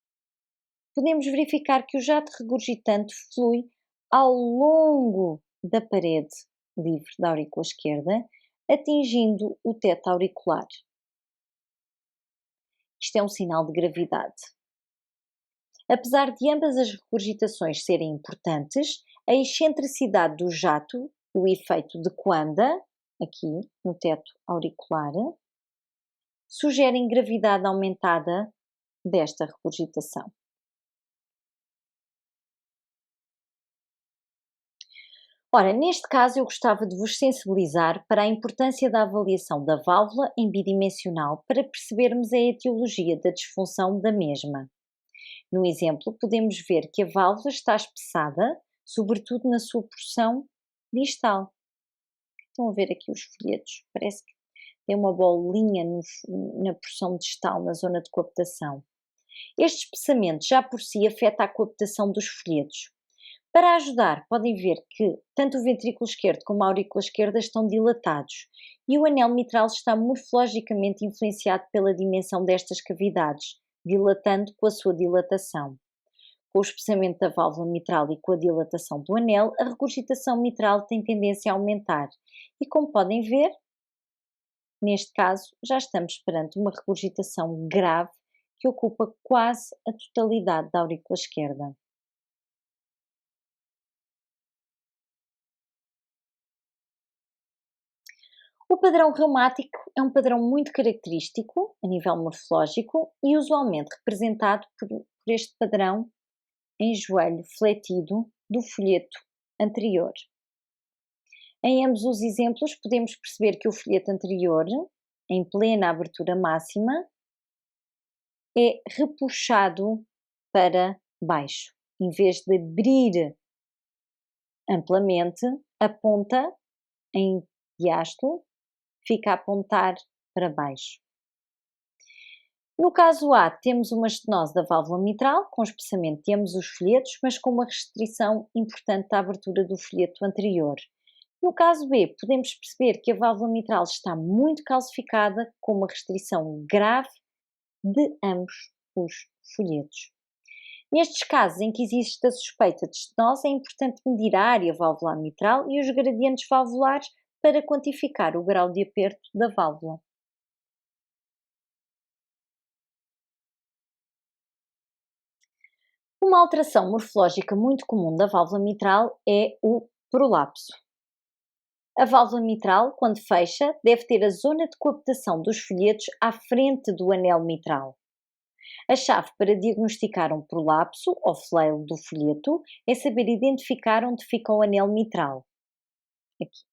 podemos verificar que o jato regurgitante flui ao longo da parede livre da aurícula esquerda, atingindo o teto auricular. Isto é um sinal de gravidade. Apesar de ambas as regurgitações serem importantes, a excentricidade do jato, o efeito de Coanda, aqui no teto auricular, sugerem gravidade aumentada desta regurgitação. Ora, neste caso eu gostava de vos sensibilizar para a importância da avaliação da válvula em bidimensional para percebermos a etiologia da disfunção da mesma. No exemplo, podemos ver que a válvula está espessada, sobretudo na sua porção distal. Estão a ver aqui os folhetos? Parece que tem uma bolinha na porção distal, na zona de coaptação. Este espessamento já por si afeta a coaptação dos folhetos. Para ajudar, podem ver que tanto o ventrículo esquerdo como a aurícula esquerda estão dilatados e o anel mitral está morfologicamente influenciado pela dimensão destas cavidades, dilatando com a sua dilatação. Com o espessamento da válvula mitral e com a dilatação do anel, a regurgitação mitral tem tendência a aumentar e, como podem ver, neste caso já estamos perante uma regurgitação grave que ocupa quase a totalidade da aurícula esquerda. O padrão reumático é um padrão muito característico a nível morfológico e usualmente representado por este padrão em joelho fletido do folheto anterior. Em ambos os exemplos podemos perceber que o folheto anterior, em plena abertura máxima, é repuxado para baixo. Em vez de abrir amplamente, a ponta em diástole fica a apontar para baixo. No caso A, temos uma estenose da válvula mitral, com espessamento de ambos os folhetos, mas com uma restrição importante da abertura do folheto anterior. No caso B, podemos perceber que a válvula mitral está muito calcificada, com uma restrição grave de ambos os folhetos. Nestes casos em que existe a suspeita de estenose, é importante medir a área valvular mitral e os gradientes valvulares para quantificar o grau de aperto da válvula. Uma alteração morfológica muito comum da válvula mitral é o prolapso. A válvula mitral, quando fecha, deve ter a zona de coaptação dos folhetos à frente do anel mitral. A chave para diagnosticar um prolapso ou flail do folheto é saber identificar onde fica o anel mitral. Aqui.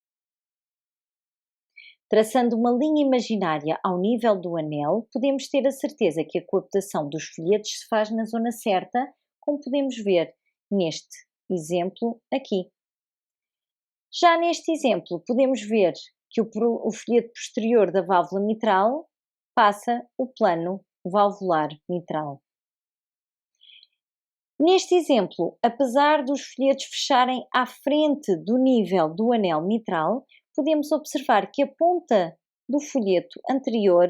Traçando uma linha imaginária ao nível do anel, podemos ter a certeza que a coaptação dos folhetos se faz na zona certa, como podemos ver neste exemplo aqui. Já neste exemplo, podemos ver que o folheto posterior da válvula mitral passa o plano valvular mitral. Neste exemplo, apesar dos folhetos fecharem à frente do nível do anel mitral, podemos observar que a ponta do folheto anterior,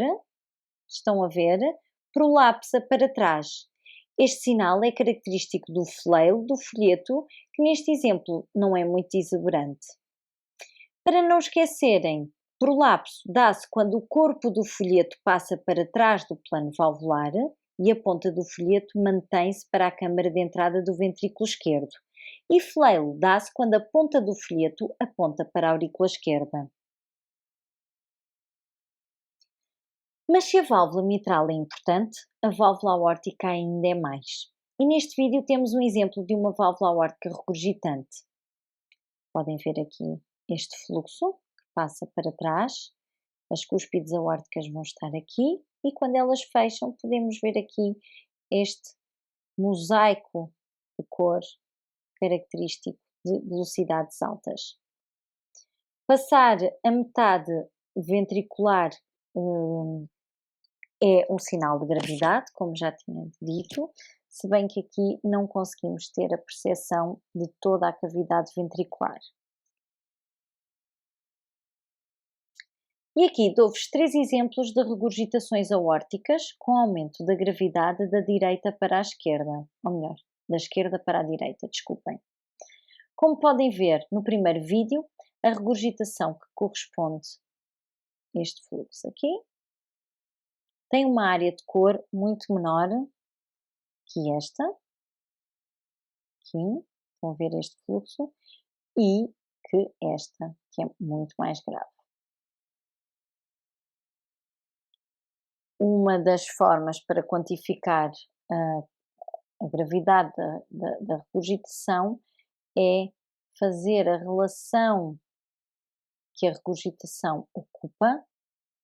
estão a ver, prolapsa para trás. Este sinal é característico do flail do folheto, que neste exemplo não é muito exuberante. Para não esquecerem, prolapso dá-se quando o corpo do folheto passa para trás do plano valvular e a ponta do folheto mantém-se para a câmara de entrada do ventrículo esquerdo. E flail dá-se quando a ponta do folheto aponta para a aurícula esquerda. Mas se a válvula mitral é importante, a válvula aórtica ainda é mais. E neste vídeo temos um exemplo de uma válvula aórtica regurgitante. Podem ver aqui este fluxo que passa para trás, as cúspides aórticas vão estar aqui e quando elas fecham podemos ver aqui este mosaico de cor característico de velocidades altas. Passar a metade ventricular é um sinal de gravidade, como já tinha dito, se bem que aqui não conseguimos ter a perceção de toda a cavidade ventricular. E aqui dou-vos 3 exemplos de regurgitações aórticas com aumento da gravidade da direita para a esquerda, ou melhor, da esquerda para a direita, desculpem. Como podem ver no primeiro vídeo, a regurgitação que corresponde a este fluxo aqui tem uma área de cor muito menor que esta, aqui, vão ver este fluxo, e que esta, que é muito mais grave. Uma das formas para quantificar a gravidade da regurgitação é fazer a relação que a regurgitação ocupa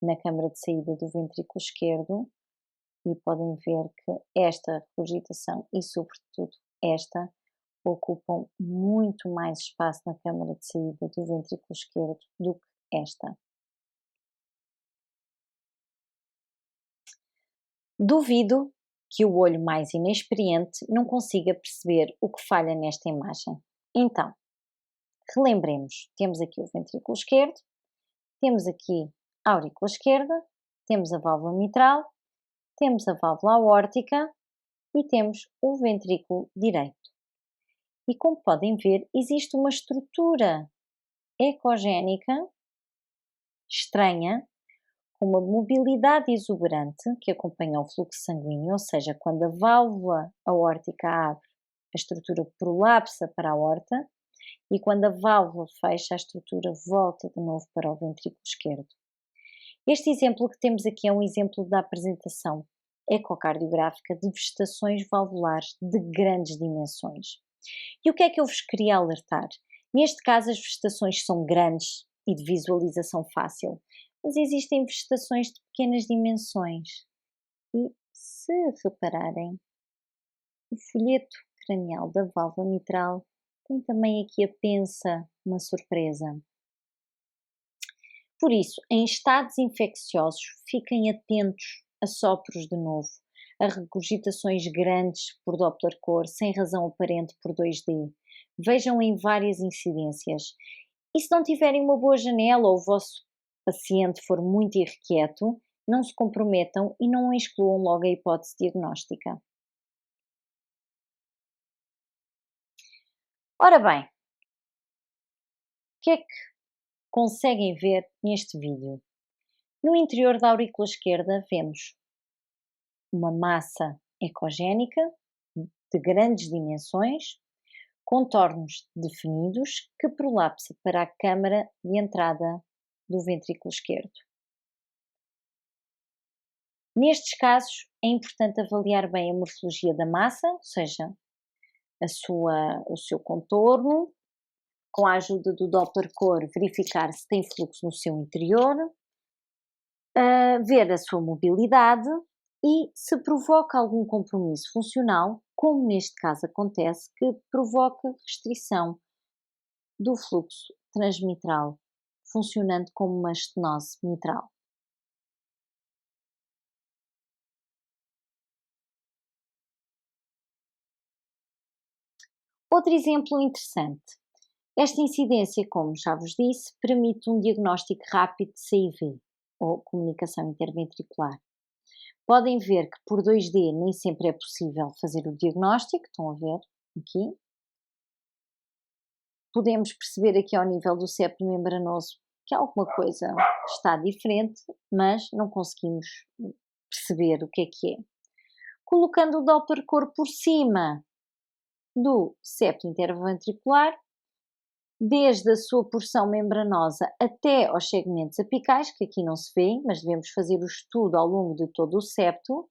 na câmara de saída do ventrículo esquerdo e podem ver que esta regurgitação e sobretudo esta ocupam muito mais espaço na câmara de saída do ventrículo esquerdo do que esta. Duvido que o olho mais inexperiente não consiga perceber o que falha nesta imagem. Então, relembremos, temos aqui o ventrículo esquerdo, temos aqui a aurícula esquerda, temos a válvula mitral, temos a válvula aórtica e temos o ventrículo direito. E como podem ver, existe uma estrutura ecogénica estranha, com uma mobilidade exuberante que acompanha o fluxo sanguíneo, ou seja, quando a válvula aórtica abre, a estrutura prolapsa para a aorta e quando a válvula fecha, a estrutura volta de novo para o ventrículo esquerdo. Este exemplo que temos aqui é um exemplo da apresentação ecocardiográfica de vegetações valvulares de grandes dimensões. E o que é que eu vos queria alertar? Neste caso, as vegetações são grandes e de visualização fácil, mas existem vegetações de pequenas dimensões. E se repararem, o folheto cranial da válvula mitral tem também aqui a pensa, uma surpresa. Por isso, em estados infecciosos, fiquem atentos a sopros de novo, a regurgitações grandes por Doppler cor, sem razão aparente por 2D. Vejam em várias incidências. E se não tiverem uma boa janela ou o vosso paciente for muito irrequieto, não se comprometam e não excluam logo a hipótese diagnóstica. Ora bem, o que é que conseguem ver neste vídeo? No interior da aurícula esquerda vemos uma massa ecogénica de grandes dimensões, contornos definidos que prolapsa para a câmara de entrada do ventrículo esquerdo. Nestes casos é importante avaliar bem a morfologia da massa, ou seja, o seu contorno, com a ajuda do Doppler cor verificar se tem fluxo no seu interior, ver a sua mobilidade e se provoca algum compromisso funcional, como neste caso acontece, que provoca restrição do fluxo transmitral, funcionando como uma estenose mitral. Outro exemplo interessante. Esta incidência, como já vos disse, permite um diagnóstico rápido de CIV, ou comunicação interventricular. Podem ver que por 2D nem sempre é possível fazer o diagnóstico, estão a ver aqui. Podemos perceber aqui ao nível do septo membranoso que alguma coisa está diferente, mas não conseguimos perceber o que é. Colocando o Doppler cor por cima do septo interventricular, desde a sua porção membranosa até aos segmentos apicais, que aqui não se vê, mas devemos fazer o estudo ao longo de todo o septo,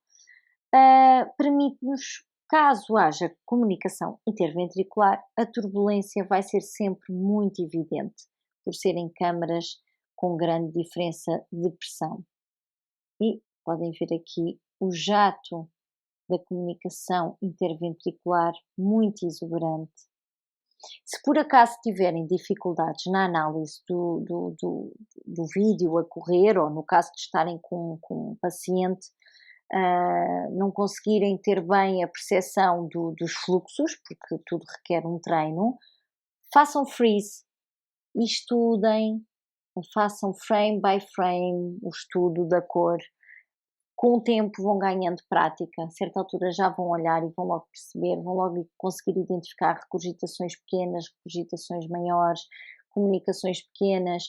permite-nos caso haja comunicação interventricular, a turbulência vai ser sempre muito evidente, por serem câmaras com grande diferença de pressão. E podem ver aqui o jato da comunicação interventricular muito exuberante. Se por acaso tiverem dificuldades na análise do vídeo a correr, ou no caso de estarem com um paciente, não conseguirem ter bem a percepção dos fluxos, porque tudo requer um treino, façam freeze e estudem, façam frame by frame o estudo da cor. Com o tempo vão ganhando prática, a certa altura já vão olhar e vão logo perceber, vão logo conseguir identificar regurgitações pequenas, regurgitações maiores, comunicações pequenas.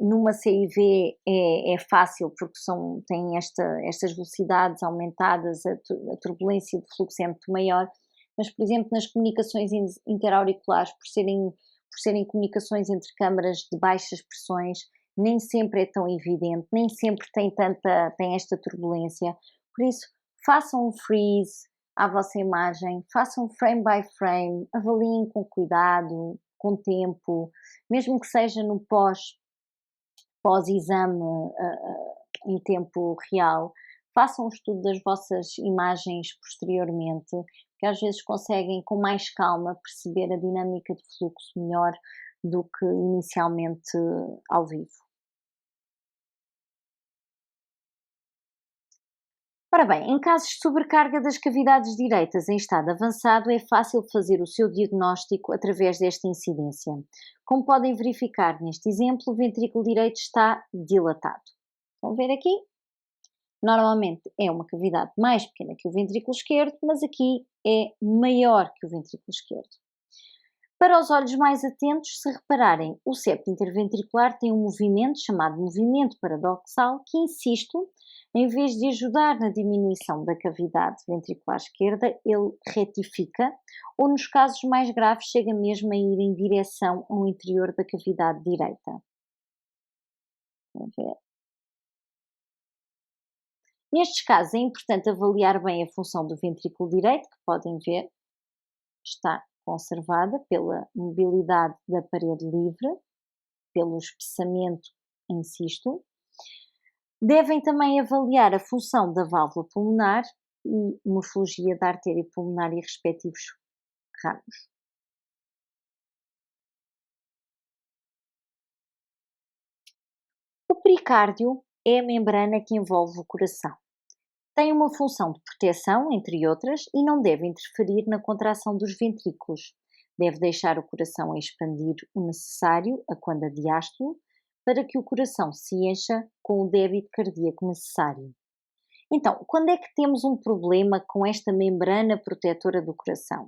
Numa CIV é fácil porque têm estas velocidades aumentadas, a turbulência de fluxo é muito maior, mas por exemplo nas comunicações interauriculares, por serem comunicações entre câmaras de baixas pressões, nem sempre é tão evidente, nem sempre tem esta turbulência. Por isso, façam um freeze à vossa imagem, façam frame by frame, avaliem com cuidado, com tempo, mesmo que seja no pós-exame em tempo real, façam um estudo das vossas imagens posteriormente, que às vezes conseguem com mais calma perceber a dinâmica de fluxo melhor do que inicialmente ao vivo. Ora bem, em casos de sobrecarga das cavidades direitas em estado avançado, é fácil fazer o seu diagnóstico através desta incidência. Como podem verificar neste exemplo, o ventrículo direito está dilatado. Vão ver aqui? Normalmente é uma cavidade mais pequena que o ventrículo esquerdo, mas aqui é maior que o ventrículo esquerdo. Para os olhos mais atentos, se repararem, o septo interventricular tem um movimento chamado movimento paradoxal que, insisto, em vez de ajudar na diminuição da cavidade ventricular esquerda, ele retifica, ou nos casos mais graves chega mesmo a ir em direção ao interior da cavidade direita. Vamos ver. Nestes casos é importante avaliar bem a função do ventrículo direito, que podem ver, está conservada pela mobilidade da parede livre, pelo espessamento em cisto. Devem também avaliar a função da válvula pulmonar e morfologia da artéria pulmonar e respectivos ramos. O pericárdio é a membrana que envolve o coração. Tem uma função de proteção, entre outras, e não deve interferir na contração dos ventrículos. Deve deixar o coração a expandir o necessário, a quando a diástole, para que o coração se encha com o débito cardíaco necessário. Então, quando é que temos um problema com esta membrana protetora do coração?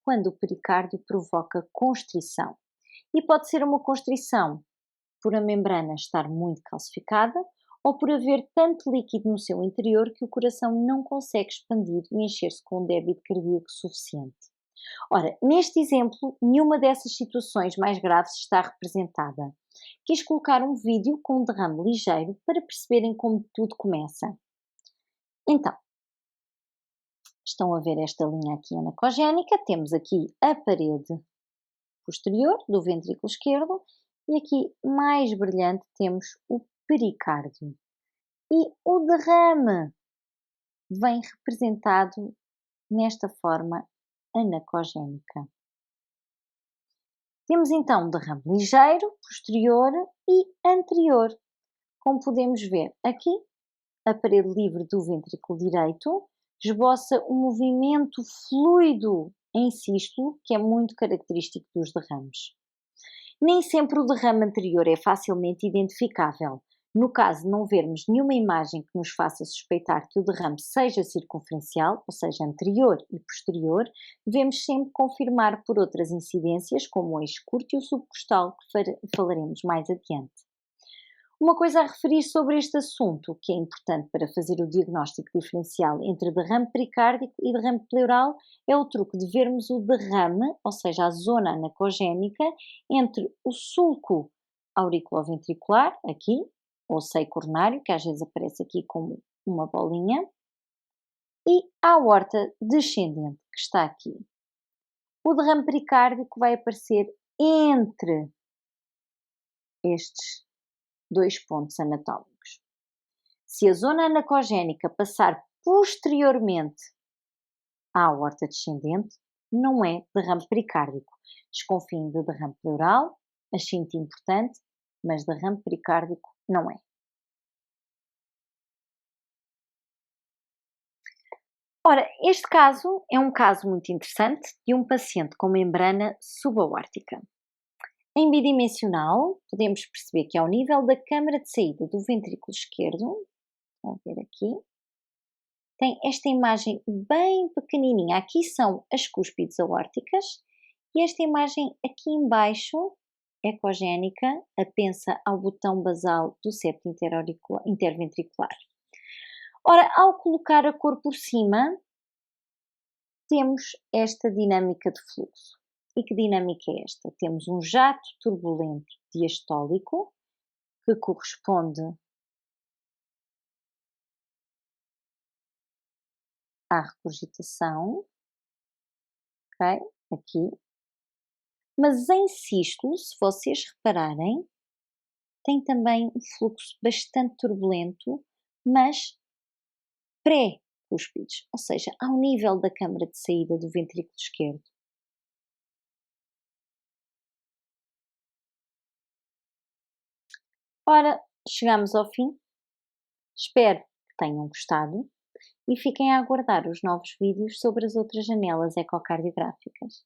Quando o pericárdio provoca constrição. E pode ser uma constrição por a membrana estar muito calcificada ou por haver tanto líquido no seu interior que o coração não consegue expandir e encher-se com um débito cardíaco suficiente. Ora, neste exemplo, nenhuma dessas situações mais graves está representada. Quis colocar um vídeo com um derrame ligeiro para perceberem como tudo começa. Então, estão a ver esta linha aqui anacogénica, temos aqui a parede posterior do ventrículo esquerdo e aqui mais brilhante temos o pericárdio. E o derrame vem representado nesta forma anacogénica. Temos então derrame ligeiro, posterior e anterior. Como podemos ver aqui, a parede livre do ventrículo direito esboça um movimento fluido em sístole, que é muito característico dos derrames. Nem sempre o derrame anterior é facilmente identificável. No caso de não vermos nenhuma imagem que nos faça suspeitar que o derrame seja circunferencial, ou seja, anterior e posterior, devemos sempre confirmar por outras incidências, como o eixo curto e o subcostal, que falaremos mais adiante. Uma coisa a referir sobre este assunto, que é importante para fazer o diagnóstico diferencial entre derrame pericárdico e derrame pleural, é o truque de vermos o derrame, ou seja, a zona anacogénica, entre o sulco auriculoventricular, aqui, ou seio coronário, que às vezes aparece aqui como uma bolinha, E a aorta descendente, que está aqui. O derrame pericárdico vai aparecer entre estes dois pontos anatómicos. Se a zona anacogénica passar posteriormente à aorta descendente, não é derrame pericárdico. Desconfiem de derrame pleural, achei muito importante, mas derrame pericárdico não é. Ora, este caso é um caso muito interessante de um paciente com membrana subaórtica. Em bidimensional, podemos perceber que ao nível da câmara de saída do ventrículo esquerdo, vamos ver aqui, tem esta imagem bem pequenininha. Aqui são as cúspides aórticas e esta imagem aqui embaixo, ecogénica, apensa ao botão basal do septo interventricular. Ora, ao colocar a cor por cima, temos esta dinâmica de fluxo. E que dinâmica é esta? Temos um jato turbulento diastólico, que corresponde à regurgitação, ok? Aqui. Mas em sístole, se vocês repararem, tem também um fluxo bastante turbulento, mas pré-cúspides, ou seja, ao nível da câmara de saída do ventrículo esquerdo. Ora, chegamos ao fim. Espero que tenham gostado e fiquem a aguardar os novos vídeos sobre as outras janelas ecocardiográficas.